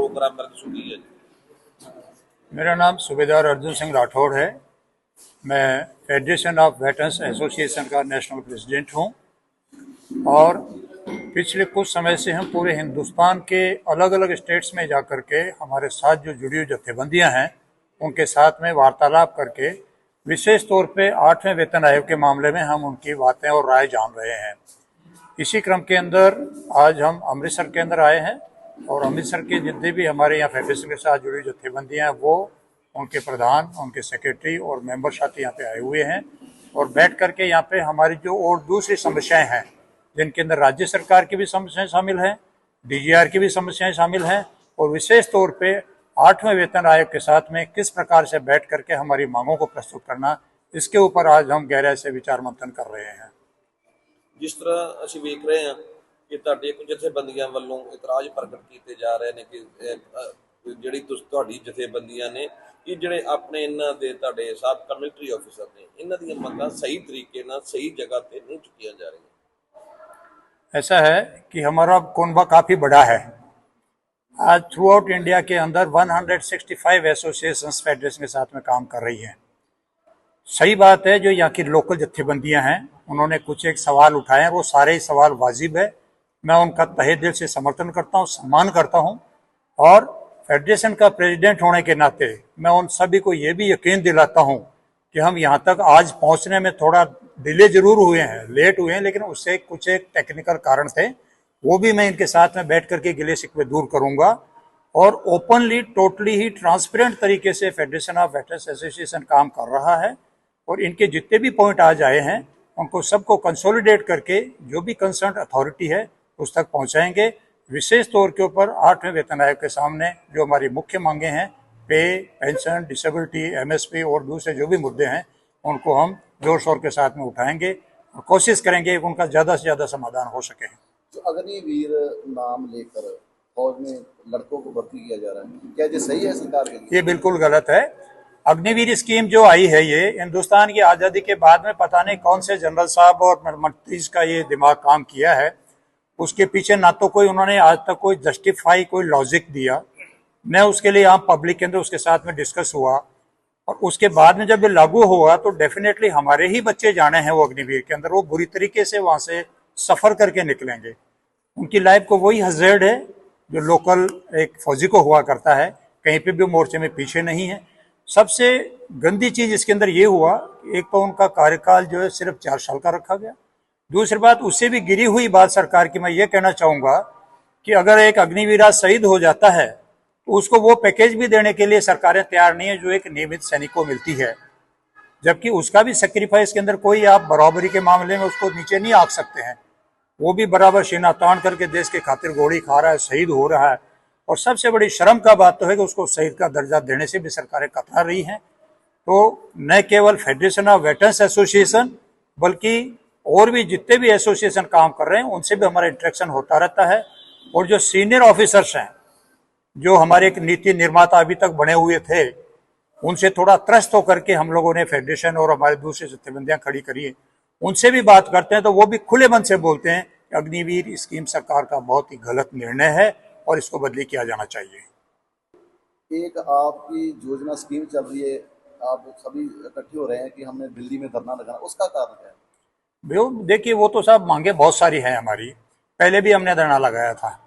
Programme मरकज़ की है? मेरा नाम सूबेदार अर्जुन सिंह राठौड़ है। मैं फेडरेशन ऑफ वेटरन्स एसोसिएशन का नेशनल प्रेसिडेंट हूं और पिछले कुछ समय से हम पूरे हिंदुस्तान के अलग अलग स्टेट्स में जाकर के हमारे साथ जो जुड़ी हुई जत्थेबंदियां हैं उनके साथ में वार्तालाप करके विशेष तौर पे 8वें वेतन आयोग के मामले में हम उनकी बातें और राय जान रहे हैं। इसी क्रम के अंदर आज हम अमृतसर के अंदर आए हैं और अमृतसर के जितने भी हमारे यहाँ फेडरेशन के साथ जुड़ी जत्थेबंदियाँ हैं वो उनके प्रधान, उनके सेक्रेटरी और मेंबर साथी यहाँ पे आए हुए हैं और बैठ करके यहाँ पे हमारी जो और दूसरी समस्याएं हैं जिनके अंदर राज्य सरकार की भी समस्याएं शामिल हैं, डीजीआर की भी समस्याएं शामिल हैं और विशेष तौर पे 8वें वेतन आयोग के साथ में किस प्रकार से बैठ करके हमारी मांगों को प्रस्तुत करना, इसके ऊपर आज हम गहराई से विचार मंथन कर रहे हैं। जिस तरह ਅਸੀਂ ਵੇਖ ਰਹੇ ਹਾਂ ਕਿ ਤੁਹਾਡੇ ਕੁਝ ਜਥੇਬੰਦੀਆਂ ਵੱਲੋਂ ਇਤਰਾਜ਼ ਪ੍ਰਗਟ ਕੀਤੇ ਜਾ ਰਹੇ ਨੇ ਕਿ ਜਿਹੜੀ ਤੁਹਾਡੀ ਜਥੇਬੰਦੀਆਂ ਨੇ ਕਿ ਜਿਹੜੇ ਆਪਣੇ ਇਹਨਾਂ ਦੇ ਤੁਹਾਡੇ ਸਾਬਕਾ ਮਿਲਟਰੀ ਆਫੀਸਰ ਨੇ ਇਹਨਾਂ ਦੀਆਂ ਮੰਗਾਂ ਸਹੀ ਤਰੀਕੇ ਨਾਲ ਸਹੀ ਜਗ੍ਹਾ ਤੇ ਨਹੀਂ ਚੁੱਕੀਆਂ ਜਾ ਰਹੀਆਂ। ऐसा है कि हमारा कुनबा काफ़ी बड़ा है। आज थ्रू आउट इंडिया के अंदर 165 एसोसिएशंस फेडरेशन के साथ में काम कर रही हैं। सही बात है, जो यहाँ की लोकल जत्थेबंदियां हैं उन्होंने कुछ एक सवाल उठाए हैं, वो सारे ही सवाल वाजिब है। मैं उनका तहे दिल से समर्थन करता हूँ, सम्मान करता हूँ और फेडरेशन का प्रेसिडेंट होने के नाते मैं उन सभी को ये भी यकीन दिलाता हूँ कि हम यहाँ तक आज पहुँचने में थोड़ा डिले जरूर हुए हैं, लेट हुए हैं, लेकिन उससे कुछ एक टेक्निकल कारण थे, वो भी मैं इनके साथ में बैठ करके गिले शिकवे दूर करूँगा और ओपनली, टोटली ही ट्रांसपेरेंट तरीके से फेडरेशन ऑफ वेटरन्स एसोसिएशन काम कर रहा है और इनके जितने भी पॉइंट आज आए हैं उनको सबको कंसोलिडेट करके जो भी कंसर्न अथॉरिटी है उस तक पहुंचाएंगे। विशेष तौर के ऊपर 8वें वेतन आयोग के सामने जो हमारी मुख्य मांगे हैं, पे, पेंशन, डिसेबिलिटी, एमएसपी और दूसरे जो भी मुद्दे हैं उनको हम जोर शोर के साथ में उठाएंगे और कोशिश करेंगे कि उनका ज़्यादा से ज़्यादा समाधान हो सके। तो अग्निवीर नाम लेकर फौज में लड़कों को भर्ती किया जा रहा है, क्या ये सही है सरकार के लिए? ये बिल्कुल गलत है। अग्निवीर स्कीम जो आई है ये हिंदुस्तान की आज़ादी के बाद में पता नहीं कौन से जनरल साहब और मंत्रीज का ये दिमाग काम किया है। उसके पीछे ना तो कोई उन्होंने आज तक कोई जस्टिफाई, कोई लॉजिक दिया, न उसके लिए आम पब्लिक के अंदर उसके साथ में डिस्कस हुआ और उसके बाद में जब ये लागू हुआ तो डेफिनेटली हमारे ही बच्चे जाने हैं वो अग्निवीर के अंदर, वो बुरी तरीके से वहाँ से सफ़र करके निकलेंगे। उनकी लाइफ को वही हज़ार्ड है जो लोकल एक फौजी को हुआ करता है, कहीं पे भी मोर्चे में पीछे नहीं है। सबसे गंदी चीज़ इसके अंदर ये हुआ, एक तो उनका कार्यकाल जो है सिर्फ 4 साल का रखा गया। दूसरी बात, उससे भी गिरी हुई बात सरकार की मैं ये कहना चाहूँगा कि अगर एक अग्निवीर शहीद हो जाता है तो उसको वो पैकेज भी देने के लिए सरकारें तैयार नहीं है जो एक नियमित सैनिक को मिलती है, जबकि उसका भी सेक्रीफाइस के अंदर कोई आप बराबरी के मामले में उसको नीचे नहीं आंक सकते हैं। वो भी बराबर सीना तान करके देश के खातिर गोली खा रहा है, शहीद हो रहा है और सबसे बड़ी शर्म का बात तो है कि उसको शहीद का दर्जा देने से भी सरकारें कतरा रही हैं। तो न केवल फेडरेशन ऑफ वेटरन्स एसोसिएशन बल्कि और भी जितने भी एसोसिएशन काम कर रहे हैं उनसे भी हमारा इंटरेक्शन होता रहता है और जो सीनियर ऑफिसर्स हैं, जो हमारे एक नीति निर्माता अभी तक बने हुए थे, उनसे थोड़ा त्रस्त होकर के हम लोगों ने फेडरेशन और हमारे दूसरे जत्थेबंदियां खड़ी करी है, उनसे भी बात करते हैं तो वो भी खुले मन से बोलते हैं कि अग्निवीर स्कीम सरकार का बहुत ही गलत निर्णय है और इसको बदली किया जाना चाहिए। एक आपकी योजना स्कीम चल रही है, आप सभी इकट्ठे हो रहे हैं कि हमने दिल्ली में धरना लगाना, उसका कारण क्या है? भैया देखिए, वो तो साहब मांगे बहुत सारी हैं हमारी, पहले भी हमने धरना लगाया था।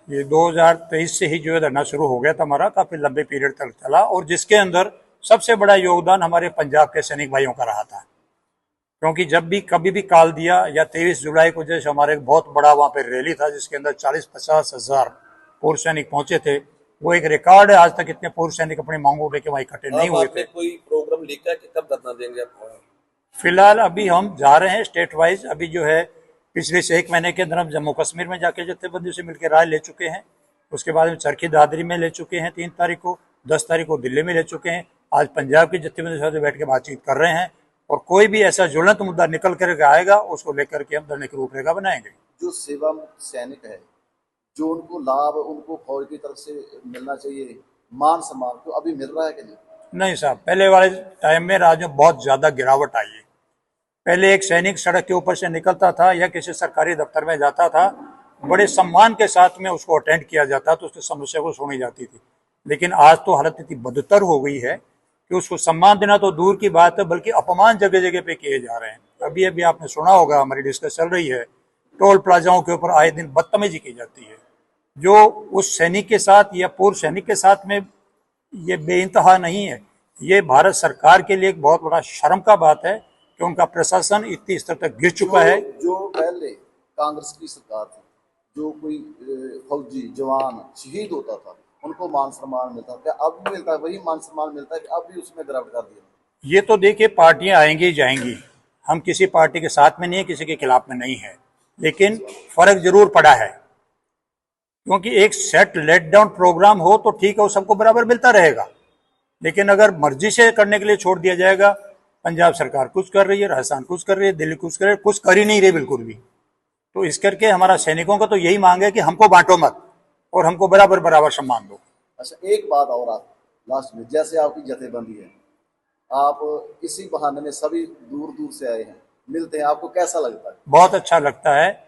ये 2023 से ही जो है धरना शुरू हो गया था हमारा, काफी लंबे पीरियड तक चला और जिसके अंदर सबसे बड़ा योगदान हमारे पंजाब के सैनिक भाइयों का रहा था, क्योंकि जब भी कभी भी कॉल दिया या 23 जुलाई को जैसे हमारे एक बहुत बड़ा वहाँ पे रैली था जिसके अंदर 40-50 हज़ार पूर्व सैनिक पहुंचे थे, वो एक रिकॉर्ड है। आज तक इतने पूर्व सैनिक अपनी मांगों लेके वहाँ इकट्ठे नहीं हुए थे। कोई प्रोग्राम लिखा है कि कब धरना देंगे आप? फिलहाल अभी हम जा रहे हैं स्टेट वाइज। अभी जो है पिछले से 1 महीने के अंदर हम जम्मू कश्मीर में जाके जत्थेबंदियों से मिलकर राय ले चुके हैं, उसके बाद हम चरखी दादरी में ले चुके हैं 3 तारीख को, 10 तारीख को दिल्ली में ले चुके हैं, आज पंजाब की जत्थेबंदियों से बैठ के बातचीत कर रहे हैं और कोई भी ऐसा ज्वलंत मुद्दा निकल कर आएगा उसको लेकर के हम धरने की रूपरेखा बनाएंगे। जो सेवा सैनिक है, जो उनको लाभ उनको फौज की तरफ से मिलना चाहिए, मान सम्मान, तो अभी मिल रहा है कि नहीं? नहीं साहब, पहले वाले टाइम में राज्यों में बहुत ज़्यादा गिरावट आई है। पहले एक सैनिक सड़क के ऊपर से निकलता था या किसी सरकारी दफ्तर में जाता था बड़े सम्मान के साथ में उसको अटेंड किया जाता, तो उसकी समस्या को सुनी जाती थी। लेकिन आज तो हालत इतनी बदतर हो गई है कि उसको सम्मान देना तो दूर की बात है, बल्कि अपमान जगह जगह पे किए जा रहे हैं। अभी अभी आपने सुना होगा, हमारी डिस्कस चल रही है, टोल प्लाजाओं के ऊपर आए दिन बदतमीजी की जाती है, जो उस सैनिक के साथ या पूर्व सैनिक के साथ में ये बेइंतहा नहीं है। ये भारत सरकार के लिए एक बहुत बड़ा शर्म का बात है कि उनका प्रशासन इतनी स्तर तक गिर चुका है। जो पहले कांग्रेस की सरकार थी, जो कोई फौजी जवान शहीद होता था उनको मान सम्मान मिलता था, क्या अब भी मिलता है? वही मान सम्मान मिलता है कि अब भी उसमें गिरावट कर दिया? ये तो देखिए, पार्टियां आएंगी जाएंगी, हम किसी पार्टी के साथ में नहीं है, किसी के खिलाफ में नहीं है, लेकिन फर्क जरूर पड़ा है। क्योंकि एक सेट लेट डाउन प्रोग्राम हो तो ठीक है, वो सबको बराबर मिलता रहेगा, लेकिन अगर मर्जी से करने के लिए छोड़ दिया जाएगा, पंजाब सरकार कुछ कर रही है, राजस्थान कुछ कर रही है, दिल्ली कुछ कर रही है, कुछ कर ही नहीं रही बिल्कुल भी। तो इस करके हमारा सैनिकों का तो यही मांग है कि हमको बांटो मत और हमको बराबर बराबर सम्मान दो। अच्छा, एक बात और आप लास्ट में, जैसे आपकी जथेबंदी है, आप इसी बहाने में सभी दूर दूर से आए हैं, मिलते हैं, आपको कैसा लगता है? बहुत अच्छा लगता है,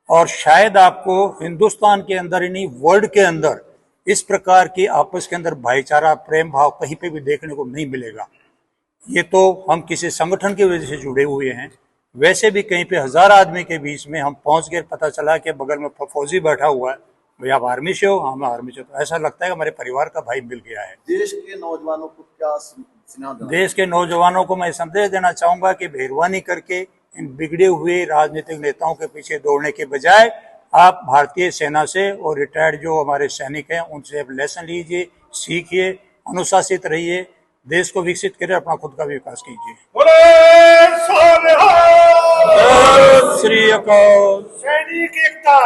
और शायद आपको हिंदुस्तान के अंदर ही नहीं, वर्ल्ड के अंदर इस प्रकार की आपस के अंदर भाईचारा, प्रेम भाव कहीं पे भी देखने को नहीं मिलेगा। ये तो हम किसी संगठन की वजह से जुड़े हुए हैं, वैसे भी कहीं पे 1000 आदमी के बीच में हम पहुंच गए, पता चला कि बगल में फौजी बैठा हुआ है, भैया आप आर्मी से हो, हम आर्मी से, तो ऐसा लगता है कि हमारे परिवार का भाई मिल गया है। देश के नौजवानों को क्या सुझाव देना? देश के नौजवानों को मैं संदेश देना चाहूंगा कि मेहरबानी करके इन बिगड़े हुए राजनीतिक नेताओं के पीछे दौड़ने के बजाय आप भारतीय सेना से और रिटायर्ड जो हमारे सैनिक हैं उनसे आप लेसन लीजिए, सीखिए, अनुशासित रहिए, देश को विकसित करिए, अपना खुद का विकास कीजिए। बोले सोनिहाल। श्री अकाल। सैनिक एकता।